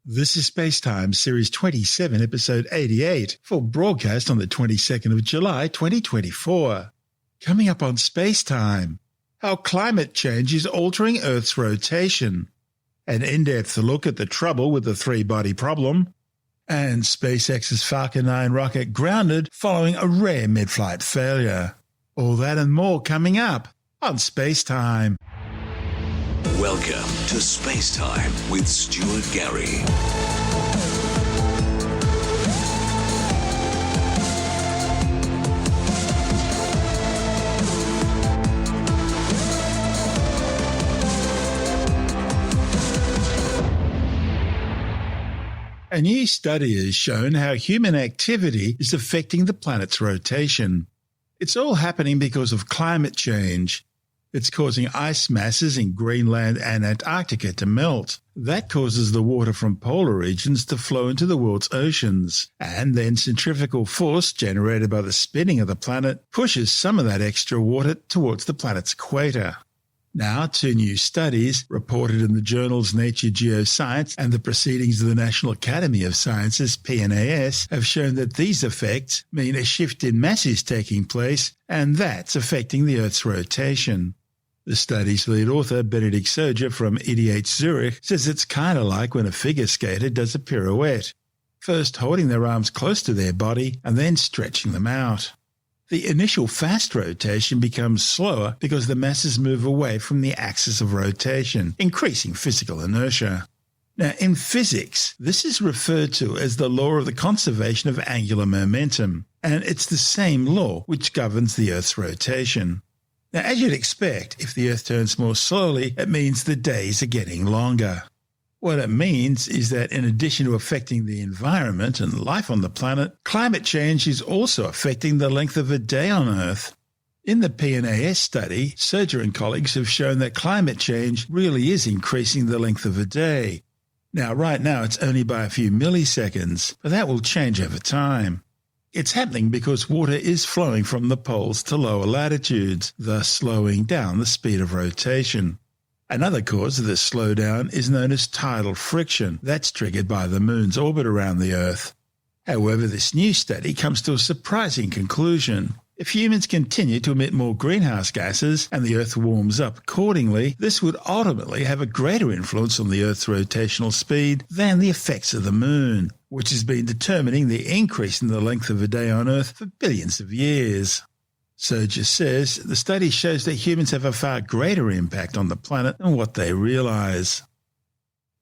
This is SpaceTime Series 27, Episode 88, for broadcast on the 22nd of July 2024. Coming up on SpaceTime, how climate change is altering Earth's rotation, an in-depth look at the trouble with the three-body problem, and SpaceX's Falcon 9 rocket grounded following a rare mid-flight failure. All that and more coming up on SpaceTime. Welcome to SpaceTime with Stuart Gary. A new study has shown how human activity is affecting the planet's rotation. It's all happening because of climate change. It's causing ice masses in Greenland and Antarctica to melt. That causes the water from polar regions to flow into the world's oceans. And then centrifugal force generated by the spinning of the planet pushes some of that extra water towards the planet's equator. Now, two new studies, reported in the journals Nature Geoscience and the Proceedings of the National Academy of Sciences, PNAS, have shown that these effects mean a shift in mass is taking place, and that's affecting the Earth's rotation. The study's lead author, Benedict Soja from ETH Zurich, says it's kind of like when a figure skater does a pirouette, first holding their arms close to their body and then stretching them out. The initial fast rotation becomes slower because the masses move away from the axis of rotation, increasing physical inertia. Now, in physics, this is referred to as the law of the conservation of angular momentum, and it's the same law which governs the Earth's rotation. Now, as you'd expect, if the Earth turns more slowly, it means the days are getting longer. What it means is that in addition to affecting the environment and life on the planet, climate change is also affecting the length of a day on Earth. In the PNAS study, Soja and colleagues have shown that climate change really is increasing the length of a day. Now, right now, it's only by a few milliseconds, but that will change over time. It's happening because water is flowing from the poles to lower latitudes, thus slowing down the speed of rotation. Another cause of this slowdown is known as tidal friction. That's triggered by the moon's orbit around the Earth. However, this new study comes to a surprising conclusion. If humans continue to emit more greenhouse gases and the Earth warms up accordingly, this would ultimately have a greater influence on the Earth's rotational speed than the effects of the moon, which has been determining the increase in the length of a day on Earth for billions of years. Soja says the study shows that humans have a far greater impact on the planet than what they realize.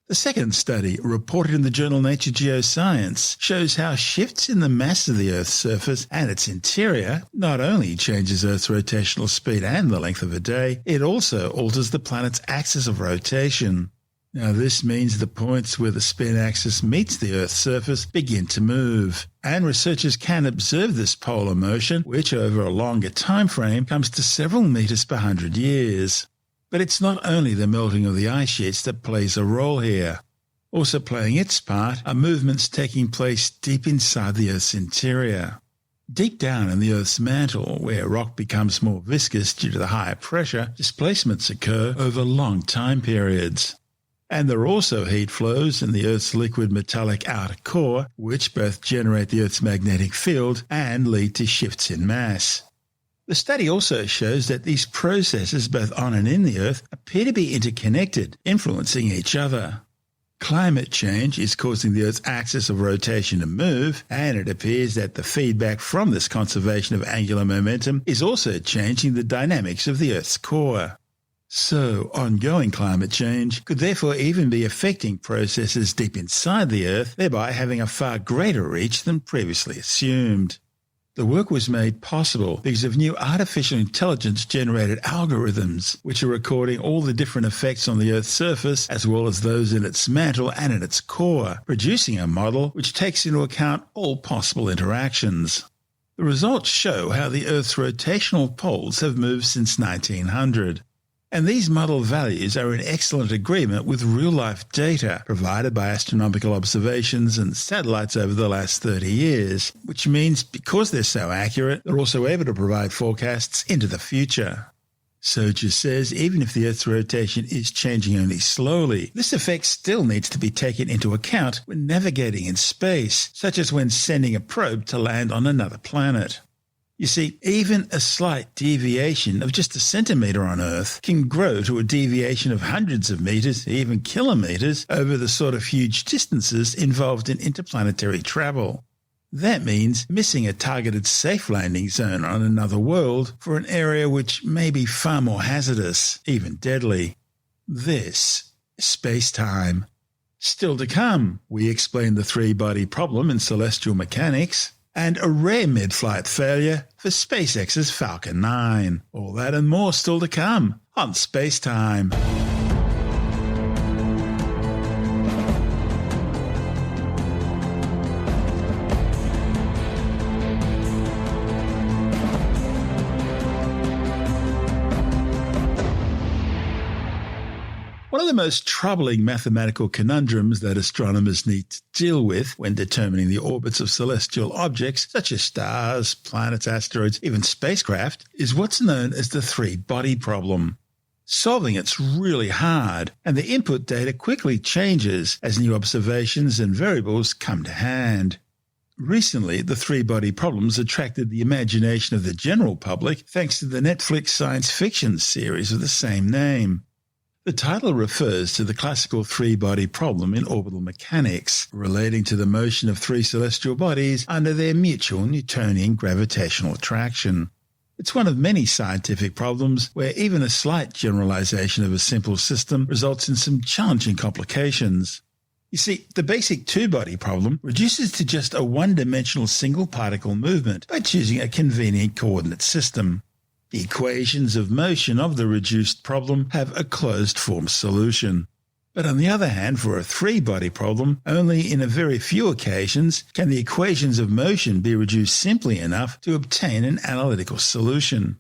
The second study, reported in the journal Nature Geoscience, shows how shifts in the mass of the Earth's surface and its interior not only changes Earth's rotational speed and the length of a day, it also alters the planet's axis of rotation. Now, this means the points where the spin axis meets the Earth's surface begin to move, and researchers can observe this polar motion, which over a longer time frame comes to several meters per 100 years. But it's not only the melting of the ice sheets that plays a role here. Also playing its part are movements taking place deep inside the Earth's interior. Deep down in the Earth's mantle, where rock becomes more viscous due to the higher pressure, displacements occur over long time periods. And there are also heat flows in the Earth's liquid metallic outer core, which both generate the Earth's magnetic field and lead to shifts in mass. The study also shows that these processes both on and in the Earth appear to be interconnected, influencing each other. Climate change is causing the Earth's axis of rotation to move, and it appears that the feedback from this conservation of angular momentum is also changing the dynamics of the Earth's core. So, ongoing climate change could therefore even be affecting processes deep inside the Earth, thereby having a far greater reach than previously assumed. The work was made possible because of new artificial intelligence-generated algorithms, which are recording all the different effects on the Earth's surface as well as those in its mantle and in its core, producing a model which takes into account all possible interactions. The results show how the Earth's rotational poles have moved since 1900. And these model values are in excellent agreement with real-life data provided by astronomical observations and satellites over the last 30 years, which means because they're so accurate, they're also able to provide forecasts into the future. Soja says even if the Earth's rotation is changing only slowly, this effect still needs to be taken into account when navigating in space, such as when sending a probe to land on another planet. You see, even a slight deviation of just a centimetre on Earth can grow to a deviation of hundreds of metres, even kilometres, over the sort of huge distances involved in interplanetary travel. That means missing a targeted safe landing zone on another world for an area which may be far more hazardous, even deadly. This is space-time. Still to come, we explain the three-body problem in celestial mechanics, and a rare mid-flight failure for SpaceX's Falcon 9. All that and more still to come on SpaceTime. One of the most troubling mathematical conundrums that astronomers need to deal with when determining the orbits of celestial objects such as stars, planets, asteroids, even spacecraft, is what's known as the three-body problem. Solving it's really hard, and the input data quickly changes as new observations and variables come to hand. Recently, the three-body problems attracted the imagination of the general public thanks to the Netflix science fiction series of the same name. The title refers to the classical three-body problem in orbital mechanics, relating to the motion of three celestial bodies under their mutual Newtonian gravitational attraction. It's one of many scientific problems where even a slight generalization of a simple system results in some challenging complications. You see, the basic two-body problem reduces to just a one-dimensional single-particle movement by choosing a convenient coordinate system. The equations of motion of the reduced problem have a closed-form solution. But on the other hand, for a three-body problem, only in a very few occasions can the equations of motion be reduced simply enough to obtain an analytical solution.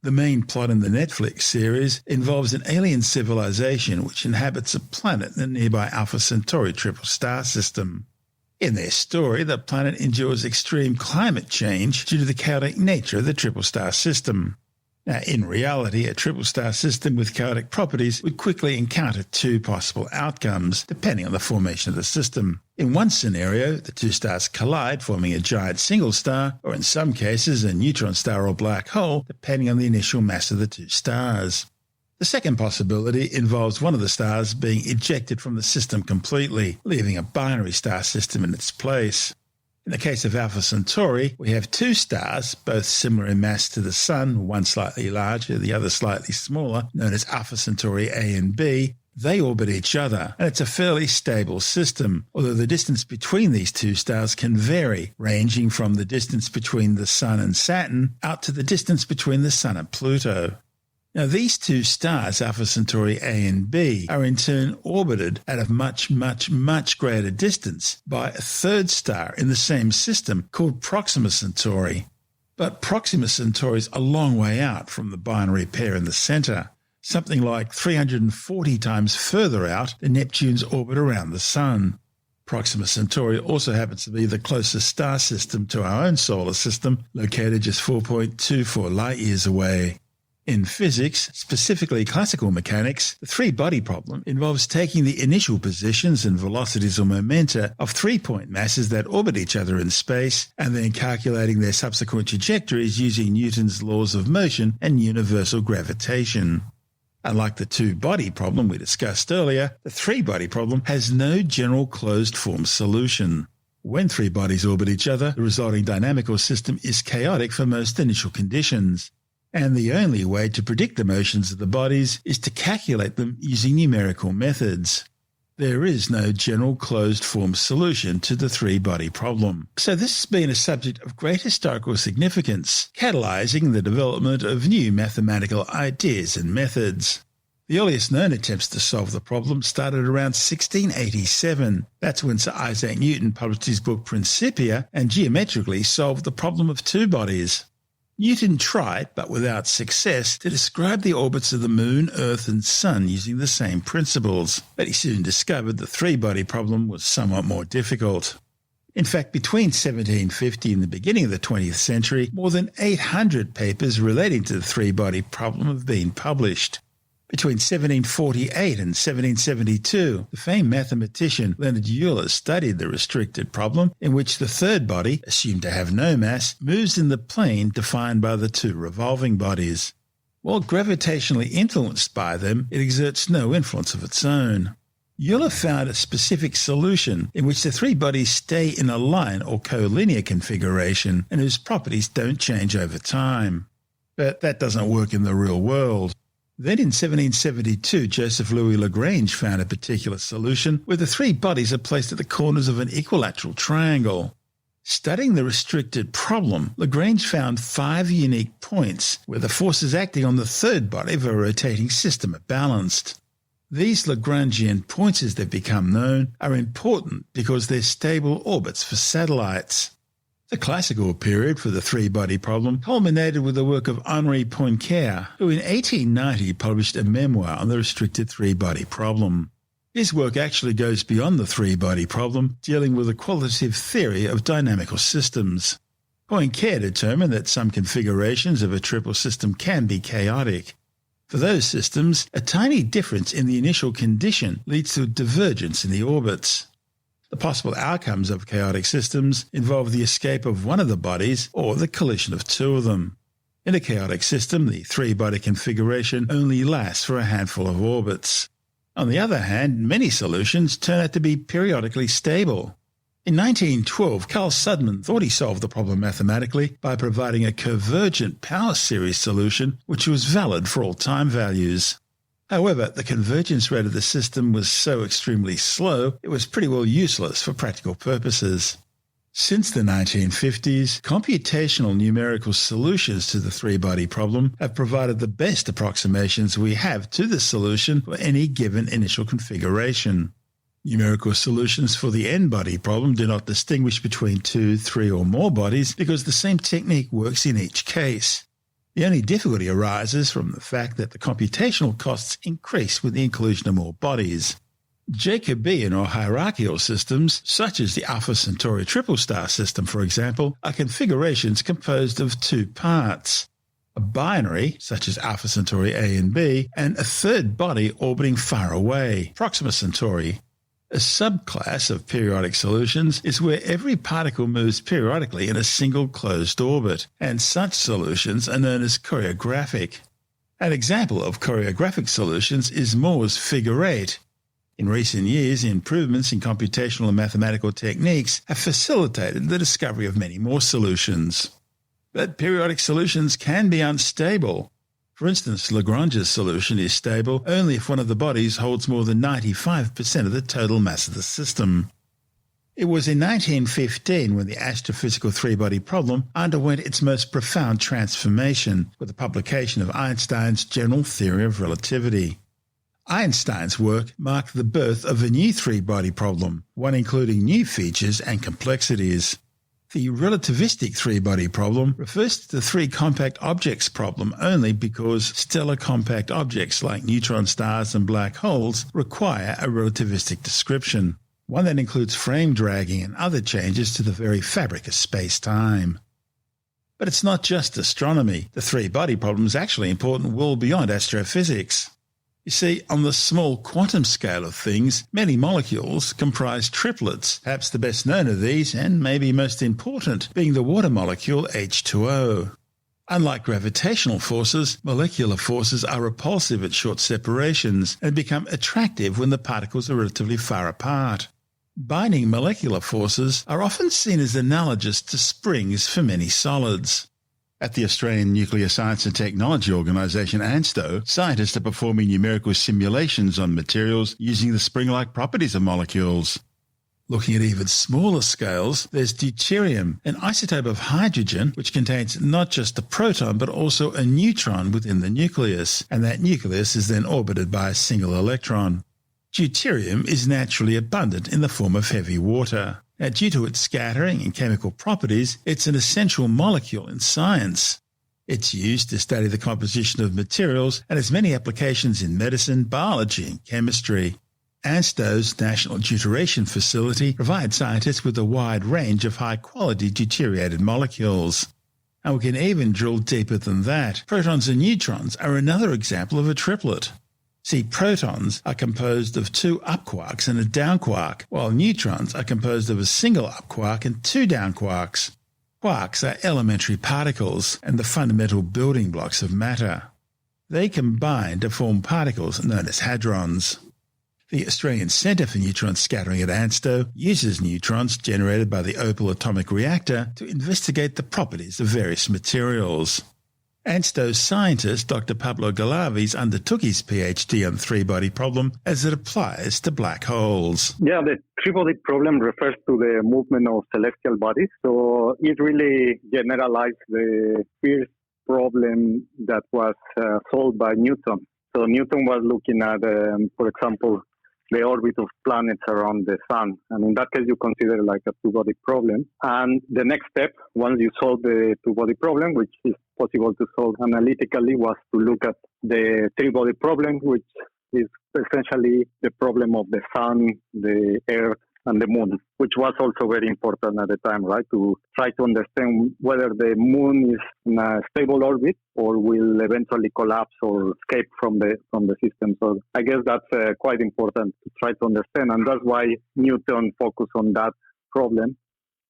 The main plot in the Netflix series involves an alien civilization which inhabits a planet in the nearby Alpha Centauri triple star system. In their story, the planet endures extreme climate change due to the chaotic nature of the triple star system. Now, in reality, a triple star system with chaotic properties would quickly encounter two possible outcomes, depending on the formation of the system. In one scenario, the two stars collide, forming a giant single star, or in some cases, a neutron star or black hole, depending on the initial mass of the two stars. The second possibility involves one of the stars being ejected from the system completely, leaving a binary star system in its place. In the case of Alpha Centauri, we have two stars, both similar in mass to the Sun, one slightly larger, the other slightly smaller, known as Alpha Centauri A and B. They orbit each other, and it's a fairly stable system, although the distance between these two stars can vary, ranging from the distance between the Sun and Saturn out to the distance between the Sun and Pluto. Now, these two stars, Alpha Centauri A and B, are in turn orbited at a much, much, much greater distance by a third star in the same system called Proxima Centauri. But Proxima Centauri is a long way out from the binary pair in the centre, something like 340 times further out than Neptune's orbit around the Sun. Proxima Centauri also happens to be the closest star system to our own solar system, located just 4.24 light-years away. In physics, specifically classical mechanics, the three-body problem involves taking the initial positions and velocities or momenta of three-point masses that orbit each other in space and then calculating their subsequent trajectories using Newton's laws of motion and universal gravitation. Unlike the two-body problem we discussed earlier, the three-body problem has no general closed-form solution. When three bodies orbit each other, the resulting dynamical system is chaotic for most initial conditions. And the only way to predict the motions of the bodies is to calculate them using numerical methods. There is no general closed-form solution to the three-body problem. So this has been a subject of great historical significance, catalyzing the development of new mathematical ideas and methods. The earliest known attempts to solve the problem started around 1687. That's when Sir Isaac Newton published his book Principia and geometrically solved the problem of two bodies. Newton tried, but without success, to describe the orbits of the Moon, Earth and Sun using the same principles, but he soon discovered the three-body problem was somewhat more difficult. In fact, between 1750 and the beginning of the 20th century, more than 800 papers relating to the three-body problem have been published. Between 1748 and 1772, the famed mathematician Leonard Euler studied the restricted problem in which the third body, assumed to have no mass, moves in the plane defined by the two revolving bodies. While gravitationally influenced by them, it exerts no influence of its own. Euler found a specific solution in which the three bodies stay in a line or collinear configuration and whose properties don't change over time. But that doesn't work in the real world. Then in 1772, Joseph Louis Lagrange found a particular solution where the three bodies are placed at the corners of an equilateral triangle. Studying the restricted problem, Lagrange found 5 unique points where the forces acting on the third body of a rotating system are balanced. These Lagrangian points, as they've become known, are important because they're stable orbits for satellites. The classical period for the three-body problem culminated with the work of Henri Poincaré, who in 1890 published a memoir on the restricted three-body problem. His work actually goes beyond the three-body problem, dealing with the qualitative theory of dynamical systems. Poincaré determined that some configurations of a triple system can be chaotic. For those systems, a tiny difference in the initial condition leads to a divergence in the orbits. The possible outcomes of chaotic systems involve the escape of one of the bodies or the collision of two of them. In a chaotic system, the three-body configuration only lasts for a handful of orbits. On the other hand, many solutions turn out to be periodically stable. In 1912, Carl Sudman thought he solved the problem mathematically by providing a convergent power series solution which was valid for all time values. However, the convergence rate of the system was so extremely slow it was pretty well useless for practical purposes. Since the 1950s, computational numerical solutions to the three-body problem have provided the best approximations we have to the solution for any given initial configuration. Numerical solutions for the n-body problem do not distinguish between 2, 3 or more bodies because the same technique works in each case. The only difficulty arises from the fact that the computational costs increase with the inclusion of more bodies. Jacobian or hierarchical systems, such as the Alpha Centauri triple star system, for example, are configurations composed of 2 parts: a binary, such as Alpha Centauri A and B, and a third body orbiting far away, Proxima Centauri. A subclass of periodic solutions is where every particle moves periodically in a single closed orbit, and such solutions are known as choreographic. An example of choreographic solutions is Moore's figure 8. In recent years, improvements in computational and mathematical techniques have facilitated the discovery of many more solutions. But periodic solutions can be unstable. For instance, Lagrange's solution is stable only if one of the bodies holds more than 95% of the total mass of the system. It was in 1915 when the astrophysical three-body problem underwent its most profound transformation with the publication of Einstein's general theory of relativity. Einstein's work marked the birth of a new three-body problem, one including new features and complexities. The relativistic three-body problem refers to the three compact objects problem only because stellar compact objects like neutron stars and black holes require a relativistic description, one that includes frame dragging and other changes to the very fabric of space-time. But it's not just astronomy. The three-body problem is actually important well beyond astrophysics. You see, on the small quantum scale of things, many molecules comprise triplets, perhaps the best known of these, and maybe most important, being the water molecule H2O. Unlike gravitational forces, molecular forces are repulsive at short separations and become attractive when the particles are relatively far apart. Binding molecular forces are often seen as analogous to springs for many solids. At the Australian Nuclear Science and Technology Organisation, ANSTO, scientists are performing numerical simulations on materials using the spring-like properties of molecules. Looking at even smaller scales, there's deuterium, an isotope of hydrogen which contains not just a proton but also a neutron within the nucleus, and that nucleus is then orbited by a single electron. Deuterium is naturally abundant in the form of heavy water. Now, due to its scattering and chemical properties, it's an essential molecule in science. It's used to study the composition of materials and has many applications in medicine, biology, and chemistry. ANSTO's National Deuteration Facility provides scientists with a wide range of high-quality deuterated molecules. And we can even drill deeper than that. Protons and neutrons are another example of a triplet. See, protons are composed of two up quarks and a down quark, while neutrons are composed of a single up quark and two down quarks. Quarks are elementary particles and the fundamental building blocks of matter. They combine to form particles known as hadrons. The Australian Centre for Neutron Scattering at ANSTO uses neutrons generated by the Opal atomic reactor to investigate the properties of various materials. ANSTO's scientist Dr. Pablo Galaviz undertook his PhD on the three-body problem as it applies to black holes. Yeah, the three-body problem refers to the movement of celestial bodies. So it really generalized the first problem that was solved by Newton. So Newton was looking at, for example, the orbit of planets around the sun. And in that case, you consider like a two-body problem. And the next step, once you solve the two-body problem, which is possible to solve analytically, was to look at the three-body problem, which is essentially the problem of the sun, the earth, and the moon, which was also very important at the time, right? To try to understand whether the moon is in a stable orbit or will eventually collapse or escape from the system. So I guess that's quite important to try to understand, and that's why Newton focused on that problem.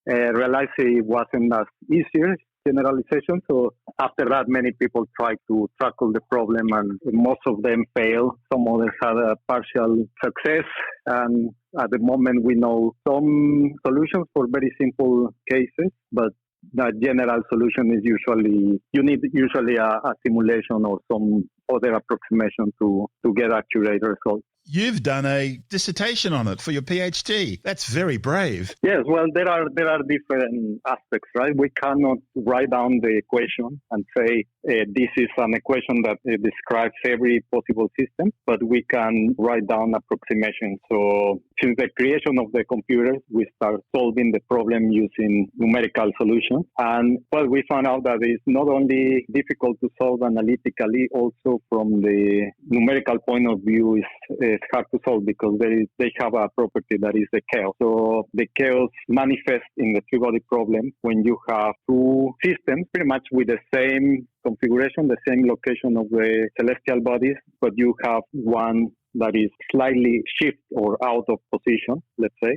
Realized it wasn't as easier generalization. So after that, many people tried to tackle the problem, and most of them failed. Some others had a partial success, and at the moment we know some solutions for very simple cases, but the general solution is usually, you need usually a simulation or some other approximation to get accurate results. You've done a dissertation on it for your PhD. That's very brave. Yes, well, there are different aspects, right? We cannot write down the equation and say this is an equation that describes every possible system, but we can write down approximations. So since the creation of the computers, we start solving the problem using numerical solutions. And well, we found out that it's not only difficult to solve analytically, also from the numerical point of view, it's hard to solve because they have a property that is the chaos. So the chaos manifests in the three-body problem when you have two systems pretty much with the same configuration, the same location of the celestial bodies, but you have one that is slightly shift or out of position, let's say,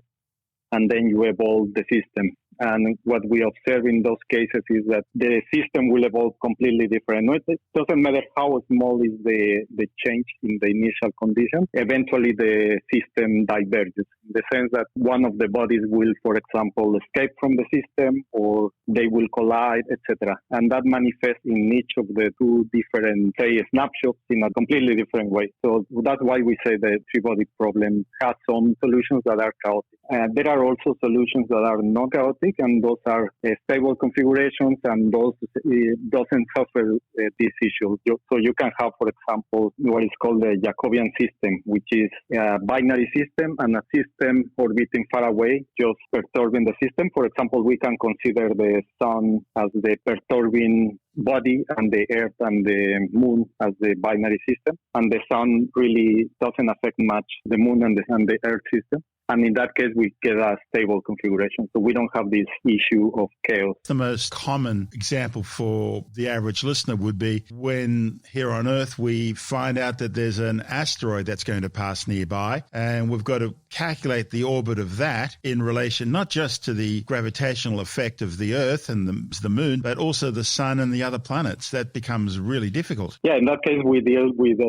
and then you evolve the system. And what we observe in those cases is that the system will evolve completely different. It doesn't matter how small is the change in the initial condition. Eventually, the system diverges in the sense that one of the bodies will, for example, escape from the system, or they will collide, etc. And that manifests in each of the two different, say, snapshots in a completely different way. So that's why we say the three-body problem has some solutions that are chaotic. There are also solutions that are not chaotic, and those are stable configurations, and those doesn't suffer this issue. So you can have, for example, what is called the Jacobian system, which is a binary system and a system orbiting far away, just perturbing the system. For example, we can consider the sun as the perturbing body and the earth and the moon as the binary system, and the sun really doesn't affect much the moon and the earth system. And in that case, we get a stable configuration. So we don't have this issue of chaos. The most common example for the average listener would be when here on Earth we find out that there's an asteroid that's going to pass nearby, and we've got to calculate the orbit of that in relation not just to the gravitational effect of the Earth and the moon, but also the sun and the other planets. That becomes really difficult. Yeah, in that case, we deal with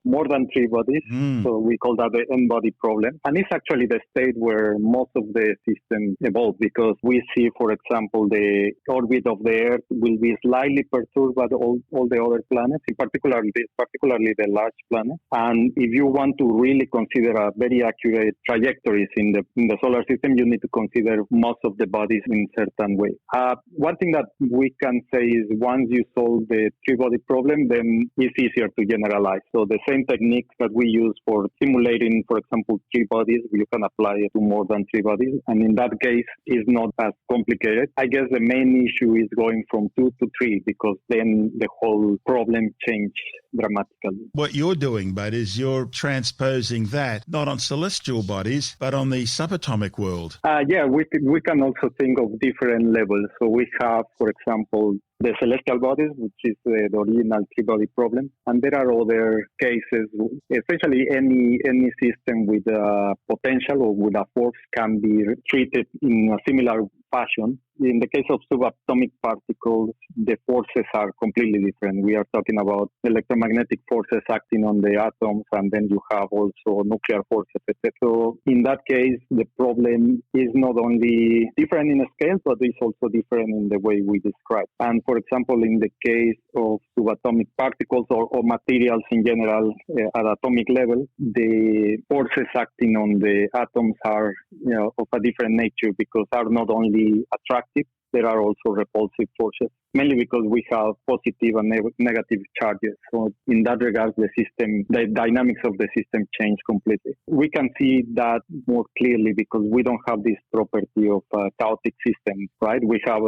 more than three bodies. So we call that the n-body problem. And it's actually the state where most of the systems evolve, because we see, for example, the orbit of the Earth will be slightly perturbed by all the other planets, particularly the large planets. And if you want to really consider a very accurate trajectories in the solar system, you need to consider most of the bodies in certain way. One thing that we can say is once you solve the three-body problem, then it's easier to generalize. So the same techniques that we use for simulating, for example, three bodies, you can apply it to more than three bodies. And in that case, it's not as complicated. I guess the main issue is going from 2 to 3, because then the whole problem changes dramatically. What you're doing, Bud, is you're transposing that not on celestial bodies, but on the subatomic world. We can also think of different levels. So we have, for example, the celestial bodies, which is the original three-body problem. And there are other cases, essentially any system with a potential or with a force can be treated in a similar fashion. In the case of subatomic particles, the forces are completely different. We are talking about electromagnetic forces acting on the atoms, and then you have also nuclear forces, etc. So in that case, the problem is not only different in scale, but it's also different in the way we describe. And for example, in the case of subatomic particles or materials in general at atomic level, the forces acting on the atoms are of a different nature because are not only attractive, there are also repulsive forces, mainly because we have positive and negative charges. So in that regard, the dynamics of the system change completely. We can see that more clearly because we don't have this property of a chaotic system, right? We have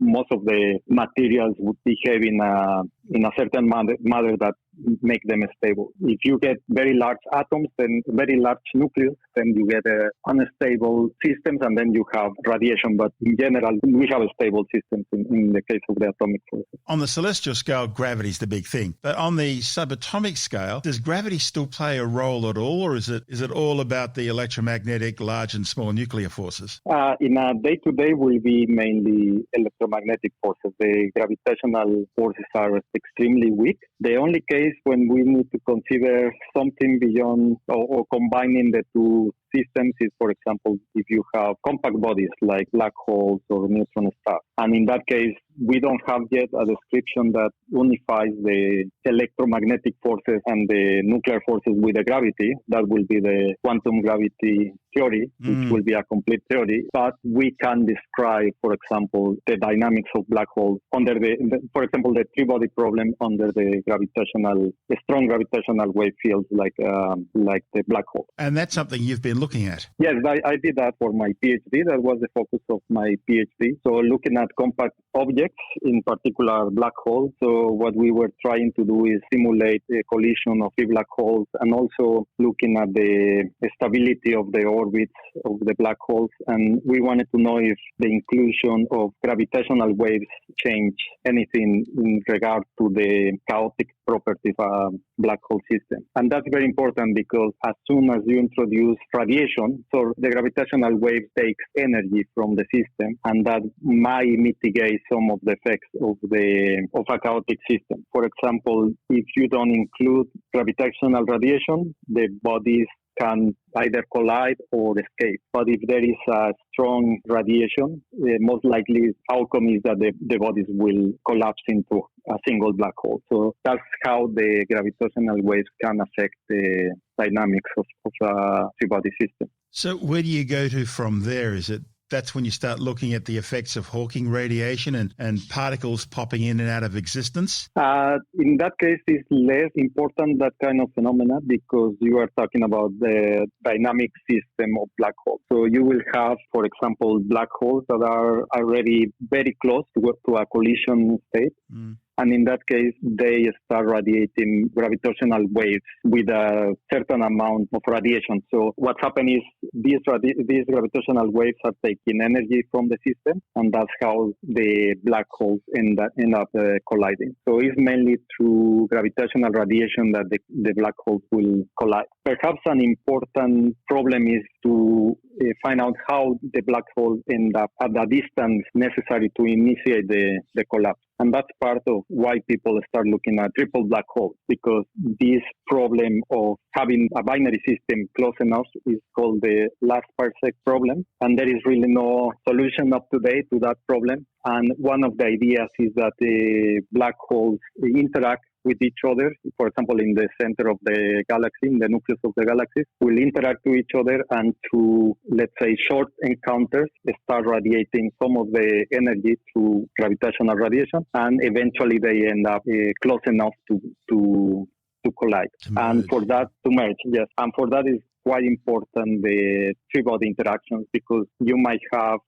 most of the materials would behave in a certain manner that make them stable. If you get very large atoms, then very large nucleus, then you get unstable systems, and then you have radiation. But in general, we have a stable system in the case of the atomic forces. On the celestial scale, gravity is the big thing. But on the subatomic scale, does gravity still play a role at all, or is it all about the electromagnetic large and small nuclear forces? In a day-to-day will be mainly electromagnetic forces. The gravitational forces are extremely weak. The only case when we need to consider something beyond or combining the two systems is, for example, if you have compact bodies like black holes or neutron stars. And in that case, we don't have yet a description that unifies the electromagnetic forces and the nuclear forces with the gravity. That will be the quantum gravity theory, which will be a complete theory. But we can describe, for example, the dynamics of black holes under for example, the three-body problem under the strong gravitational wave fields like the black hole. And that's something you've been looking at? Yes, I did that for my PhD. That was the focus of my PhD. So looking at compact objects, in particular black holes. So what we were trying to do is simulate a collision of three black holes and also looking at the stability of the orbits of the black holes. And we wanted to know if the inclusion of gravitational waves change anything in regard to the chaotic properties of a black hole system. And that's very important because as soon as you introduce radiation, so the gravitational wave takes energy from the system, and that might mitigate some of the effects of a chaotic system. For example, if you don't include gravitational radiation, the bodies can either collide or escape. But if there is a strong radiation, the most likely outcome is that the bodies will collapse into a single black hole. So that's how the gravitational waves can affect the dynamics of a three-body system. So where do you go to from there? That's when you start looking at the effects of Hawking radiation and particles popping in and out of existence? In that case, it's less important, that kind of phenomena, because you are talking about the dynamic system of black holes. So you will have, for example, black holes that are already very close to a collision state. And in that case, they start radiating gravitational waves with a certain amount of radiation. So what's happening is these gravitational waves are taking energy from the system, and that's how the black holes end up colliding. So it's mainly through gravitational radiation that the black holes will collide. Perhaps an important problem is to find out how the black holes end up at the distance necessary to initiate the collapse. And that's part of why people start looking at triple black holes, because this problem of having a binary system close enough is called the last parsec problem. And there is really no solution up to date to that problem. And one of the ideas is that the black holes interact with each other. For example, in the center of the galaxy, in the nucleus of the galaxy, will interact with each other, and through, let's say, short encounters, start radiating some of the energy through gravitational radiation, and eventually they end up close enough to collide. And for that to merge, yes. And for that is quite important, the three-body interactions, because you might have,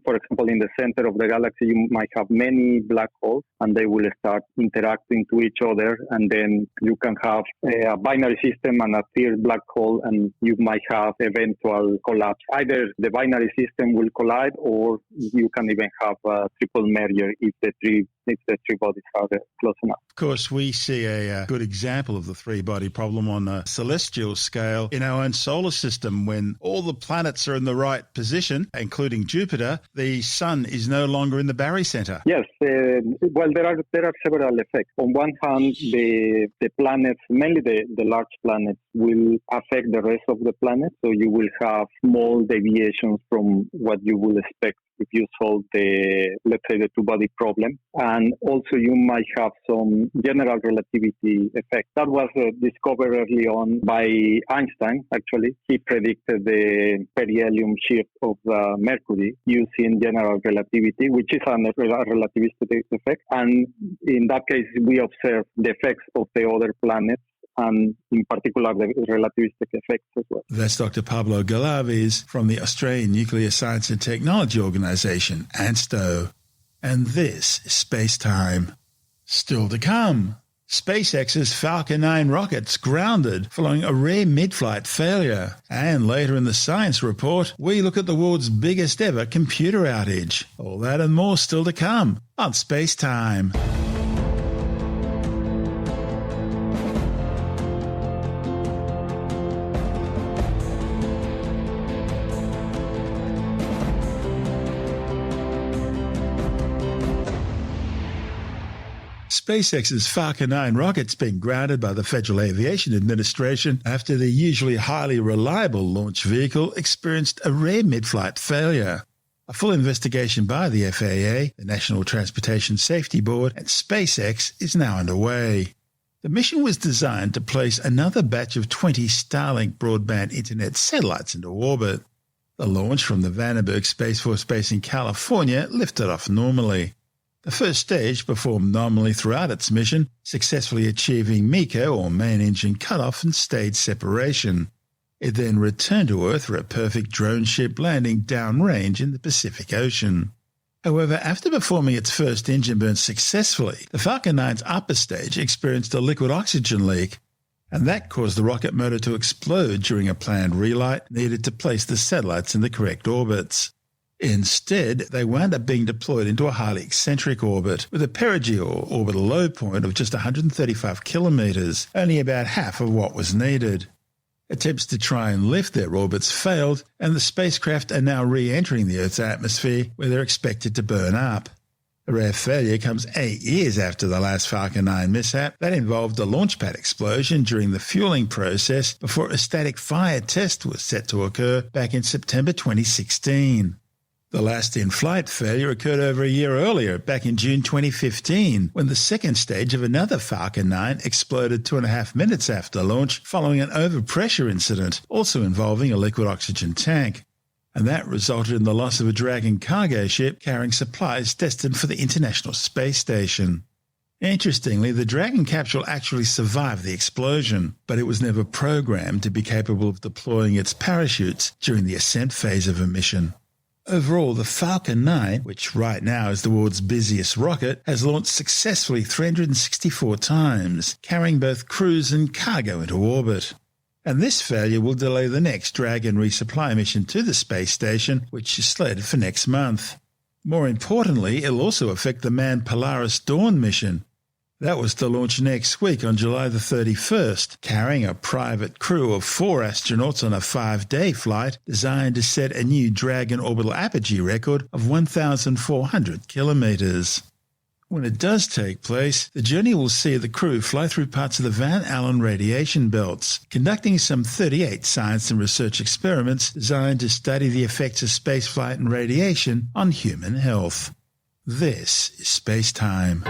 for example, in the center of the galaxy, you might have many black holes, and they will start interacting to each other, and then you can have a binary system and a third black hole, and you might have eventual collapse. Either the binary system will collide, or you can even have a triple merger if the three bodies are close enough. Of course, we see a good example of the three-body problem on a celestial scale in our own solar system. When all the planets are in the right position, including Jupiter, the sun is no longer in the barycenter. Yes, well, there are several effects. On one hand, the planets, mainly the large planets, will affect the rest of the planet, so you will have small deviations from what you would expect if you solve let's say, the two-body problem. And also you might have some general relativity effect. That was discovered early on by Einstein, actually. He predicted the perihelion shift of Mercury using general relativity, which is a relativistic effect. And in that case, we observe the effects of the other planets, and in particular the relativistic effects as well. That's Dr. Pablo Galaviz from the Australian Nuclear Science and Technology Organisation, ANSTO. And this is SpaceTime. Still to come, SpaceX's Falcon 9 rockets grounded following a rare mid-flight failure. And later in the science report, we look at the world's biggest ever computer outage. All that and more still to come on SpaceTime. SpaceX's Falcon 9 rocket's been grounded by the Federal Aviation Administration after the usually highly reliable launch vehicle experienced a rare mid-flight failure. A full investigation by the FAA, the National Transportation Safety Board, and SpaceX is now underway. The mission was designed to place another batch of 20 Starlink broadband internet satellites into orbit. The launch from the Vandenberg Space Force Base in California lifted off normally. The first stage performed nominally throughout its mission, successfully achieving MECO, or main engine cutoff, and stage separation. It then returned to Earth for a perfect drone ship landing downrange in the Pacific Ocean. However, after performing its first engine burn successfully, the Falcon 9's upper stage experienced a liquid oxygen leak, and that caused the rocket motor to explode during a planned relight needed to place the satellites in the correct orbits. Instead, they wound up being deployed into a highly eccentric orbit with a perigee or orbital low point of just 135 kilometres, only about half of what was needed. Attempts to try and lift their orbits failed, and the spacecraft are now re-entering the Earth's atmosphere, where they're expected to burn up. The rare failure comes 8 years after the last Falcon 9 mishap that involved a launch pad explosion during the fueling process before a static fire test was set to occur back in September 2016. The last in-flight failure occurred over a year earlier, back in June 2015, when the second stage of another Falcon 9 exploded 2.5 minutes after launch following an overpressure incident, also involving a liquid oxygen tank. And that resulted in the loss of a Dragon cargo ship carrying supplies destined for the International Space Station. Interestingly, the Dragon capsule actually survived the explosion, but it was never programmed to be capable of deploying its parachutes during the ascent phase of a mission. Overall, the Falcon 9, which right now is the world's busiest rocket, has launched successfully 364 times, carrying both crews and cargo into orbit. And this failure will delay the next Dragon resupply mission to the space station, which is slated for next month. More importantly, it'll also affect the manned Polaris Dawn mission. That was to launch next week on July the 31st, carrying a private crew of 4 astronauts on a 5-day flight designed to set a new Dragon orbital apogee record of 1,400 kilometres. When it does take place, the journey will see the crew fly through parts of the Van Allen radiation belts, conducting some 38 science and research experiments designed to study the effects of spaceflight and radiation on human health. This is SpaceTime.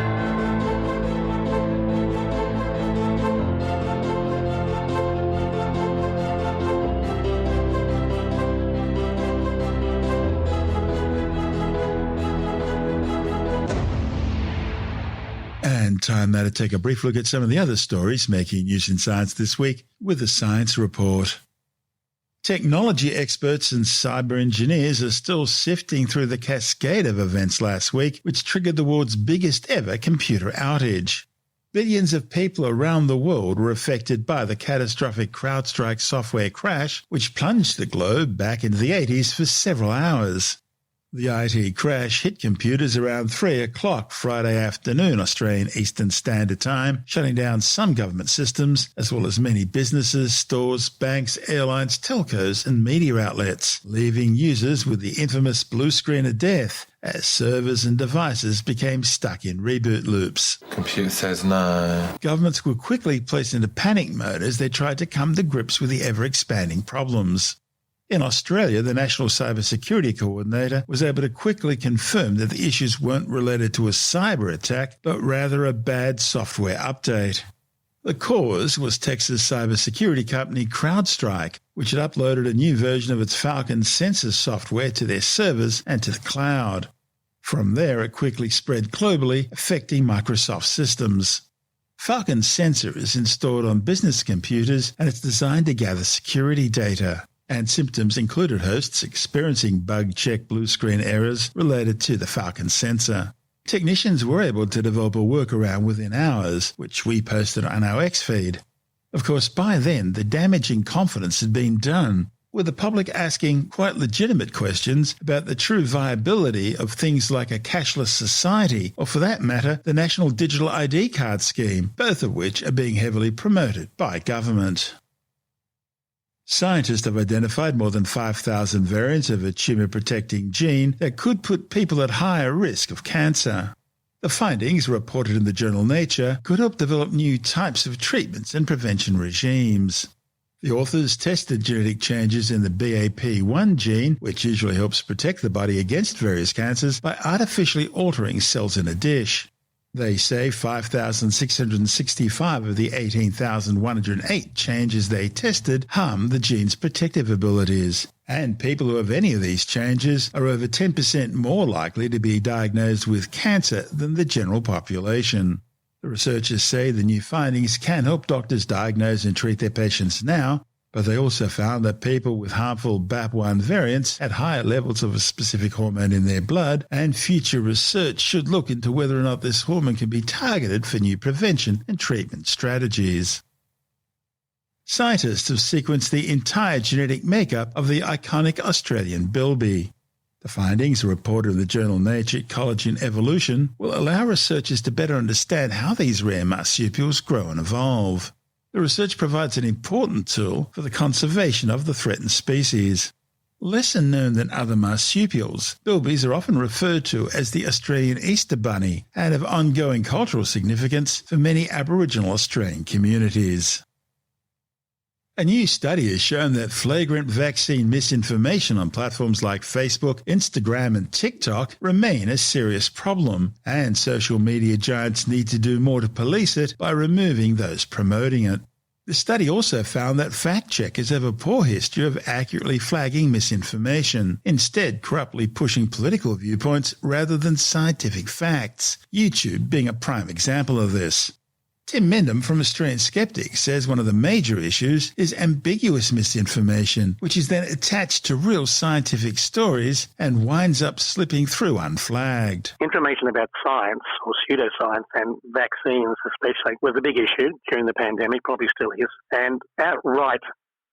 And time now to take a brief look at some of the other stories making news in science this week with the Science Report. Technology experts and cyber engineers are still sifting through the cascade of events last week, which triggered the world's biggest ever computer outage. Billions of people around the world were affected by the catastrophic CrowdStrike software crash, which plunged the globe back into the 80s for several hours. The IT crash hit computers around 3 o'clock Friday afternoon Australian Eastern Standard Time, shutting down some government systems, as well as many businesses, stores, banks, airlines, telcos and media outlets, leaving users with the infamous blue screen of death as servers and devices became stuck in reboot loops. Computer says no. Governments were quickly placed into panic mode as they tried to come to grips with the ever-expanding problems. In Australia, the National Cybersecurity Coordinator was able to quickly confirm that the issues weren't related to a cyber attack, but rather a bad software update. The cause was Texas cybersecurity company CrowdStrike, which had uploaded a new version of its Falcon sensor software to their servers and to the cloud. From there, it quickly spread globally, affecting Microsoft systems. Falcon sensor is installed on business computers and it's designed to gather security data. And symptoms included hosts experiencing bug-check blue screen errors related to the Falcon sensor. Technicians were able to develop a workaround within hours, which we posted on our X feed. Of course, by then, the damage in confidence had been done, with the public asking quite legitimate questions about the true viability of things like a cashless society, or for that matter, the National Digital ID Card scheme, both of which are being heavily promoted by government. Scientists have identified more than 5,000 variants of a tumour-protecting gene that could put people at higher risk of cancer. The findings, reported in the journal Nature, could help develop new types of treatments and prevention regimes. The authors tested genetic changes in the BAP1 gene, which usually helps protect the body against various cancers, by artificially altering cells in a dish. They say 5,665 of the 18,108 changes they tested harm the gene's protective abilities, and people who have any of these changes are over 10% more likely to be diagnosed with cancer than the general population. The researchers say the new findings can help doctors diagnose and treat their patients now, but they also found that people with harmful BAP1 variants had higher levels of a specific hormone in their blood, and future research should look into whether or not this hormone can be targeted for new prevention and treatment strategies. Scientists have sequenced the entire genetic makeup of the iconic Australian bilby. The findings, reported in the journal Nature Ecology and Evolution, will allow researchers to better understand how these rare marsupials grow and evolve. The research provides an important tool for the conservation of the threatened species. Lesser known than other marsupials, bilbies are often referred to as the Australian Easter Bunny and have ongoing cultural significance for many Aboriginal Australian communities. A new study has shown that flagrant vaccine misinformation on platforms like Facebook, Instagram and TikTok remain a serious problem, and social media giants need to do more to police it by removing those promoting it. The study also found that fact-checkers have a poor history of accurately flagging misinformation, instead corruptly pushing political viewpoints rather than scientific facts, YouTube being a prime example of this. Tim Mendham from Australian Skeptics says one of the major issues is ambiguous misinformation, which is then attached to real scientific stories and winds up slipping through unflagged. Information about science, or pseudoscience, and vaccines especially, was a big issue during the pandemic, probably still is, and outright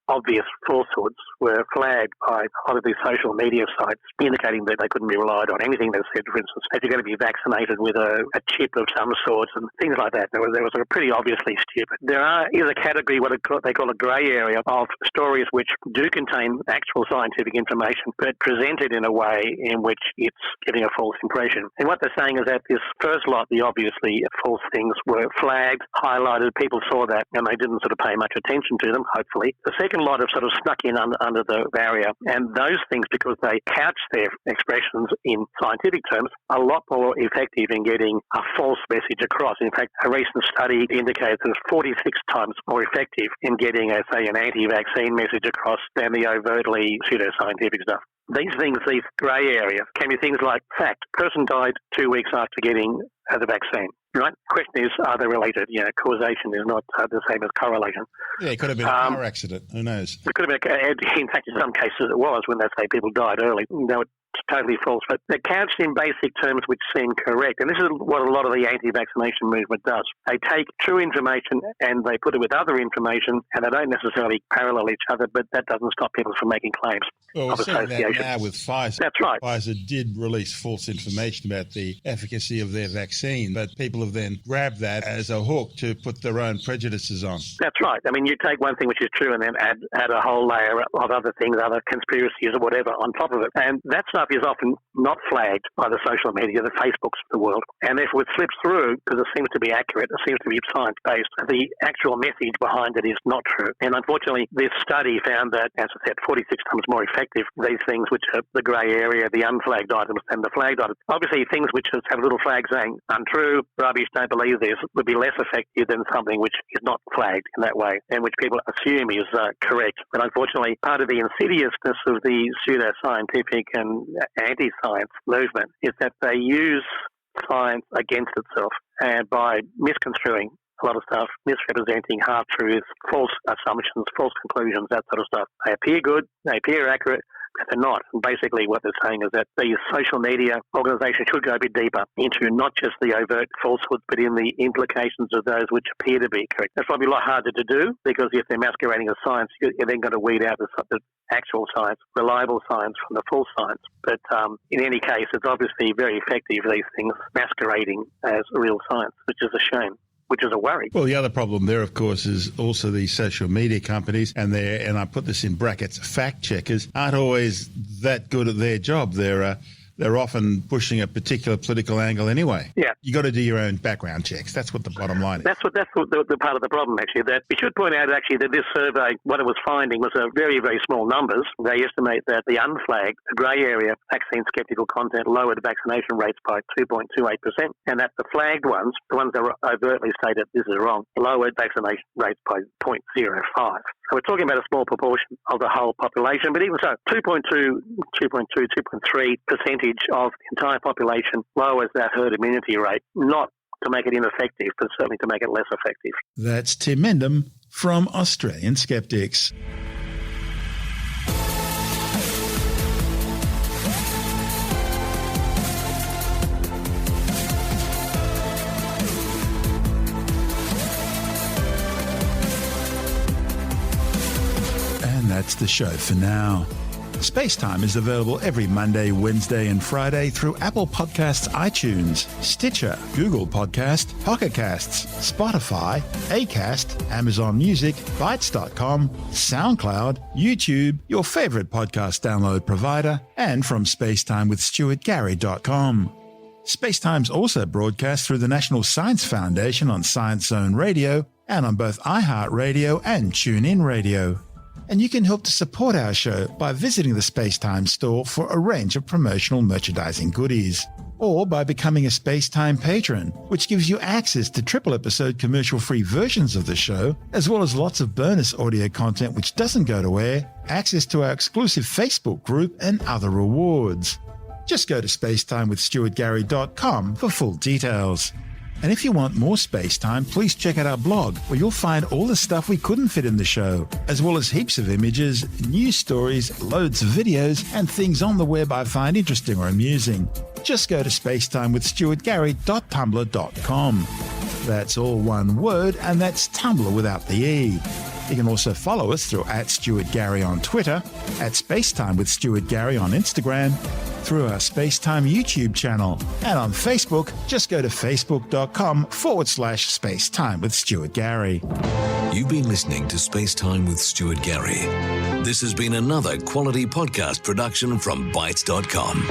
obvious falsehoods were flagged by a lot of these social media sites, indicating that they couldn't be relied on. Anything that said, for instance, that you're going to be vaccinated with a chip of some sort and things like that. They were sort of pretty obviously stupid. There is a category, what they call a grey area, of stories which do contain actual scientific information, but presented in a way in which it's giving a false impression. And what they're saying is that this first lot, the obviously false things, were flagged, highlighted, people saw that, and they didn't sort of pay much attention to them, hopefully. The second lot have sort of snuck in under the barrier, and those things, because they couch their expressions in scientific terms, are a lot more effective in getting a false message across. In fact, a recent study indicates that it's 46 times more effective in getting, say, an anti-vaccine message across than the overtly pseudoscientific stuff. These things, these grey areas, can be things like, fact, person died 2 weeks after getting the vaccine. Right? The question is, are they related? Causation is not the same as correlation. Yeah, it could have been a car accident. Who knows? It could have been, in fact, in some cases it was when they say people died early. No, it's totally false. But they're couched in basic terms which seem correct. And this is what a lot of the anti-vaccination movement does. They take true information and they put it with other information, and they don't necessarily parallel each other, but that doesn't stop people from making claims Well, of we're seeing association. that now with Pfizer. That's right. Pfizer did release false information about the efficacy of their vaccine, but people have then grabbed that as a hook to put their own prejudices on. That's right. I mean, you take one thing which is true and then add a whole layer of other things, other conspiracies or whatever on top of it. And that stuff is often not flagged by the social media, the Facebooks of the world. And therefore it slips through because it seems to be accurate, it seems to be science-based. The actual message behind it is not true. And unfortunately, this study found that, as I said, 46 times more effective, these things which are the grey area, the unflagged items than the flagged items. Obviously, things which have a little flag saying untrue, rubbish, don't believe this, would be less effective than something which is not flagged in that way and which people assume is correct. But unfortunately, part of the insidiousness of the pseudoscientific and anti-science movement is that they use science against itself and by misconstruing a lot of stuff, misrepresenting half-truths, false assumptions, false conclusions, that sort of stuff. They appear good, they appear accurate, but they're not. And basically what they're saying is that these social media organisations should go a bit deeper into not just the overt falsehoods, but in the implications of those which appear to be correct. That's probably a lot harder to do because if they're masquerading as science, you're then going to weed out the actual science, reliable science from the false science. But in any case, it's obviously very effective, these things masquerading as real science, which is a shame. Which is a worry. Well, the other problem there, of course, is also the social media companies and and I put this in brackets, fact checkers, aren't always that good at their job. They're often pushing a particular political angle anyway. Yeah. You got to do your own background checks. That's what the bottom line is. That's the part of the problem, actually. That we should point out, actually, that this survey, what it was finding was a very, very small numbers. They estimate that the unflagged, the grey area, vaccine skeptical content lowered vaccination rates by 2.28%, and that the flagged ones, the ones that were overtly stated this is wrong, lowered vaccination rates by 0.05. So we're talking about a small proportion of the whole population, but even so, 2.3% of the entire population lowers that herd immunity rate, not to make it ineffective, but certainly to make it less effective. That's Tim Mendham from Australian Skeptics. And that's the show for now. SpaceTime is available every Monday, Wednesday and Friday through Apple Podcasts, iTunes, Stitcher, Google Podcast, Pocket Casts, Spotify, Acast, Amazon Music, Bytes.com, SoundCloud, YouTube, your favourite podcast download provider, and from spacetimewithstuartgary.com. SpaceTime's also broadcast through the National Science Foundation on Science Zone Radio and on both iHeartRadio and TuneIn Radio. And you can help to support our show by visiting the SpaceTime store for a range of promotional merchandising goodies, or by becoming a SpaceTime patron, which gives you access to triple-episode commercial-free versions of the show, as well as lots of bonus audio content which doesn't go to air, access to our exclusive Facebook group, and other rewards. Just go to spacetimewithstuartgary.com for full details. And if you want more space time, please check out our blog, where you'll find all the stuff we couldn't fit in the show, as well as heaps of images, news stories, loads of videos, and things on the web I find interesting or amusing. Just go to spacetimewithstuartgary.tumblr.com. That's all one word, and that's Tumblr without the E. You can also follow us through @StuartGary on Twitter, @SpaceTimeWithStuartGary on Instagram, through our SpaceTime YouTube channel, and on Facebook, just go to facebook.com/SpaceTime with Stuart Gary. You've been listening to SpaceTime with Stuart Gary. This has been another quality podcast production from Bytes.com.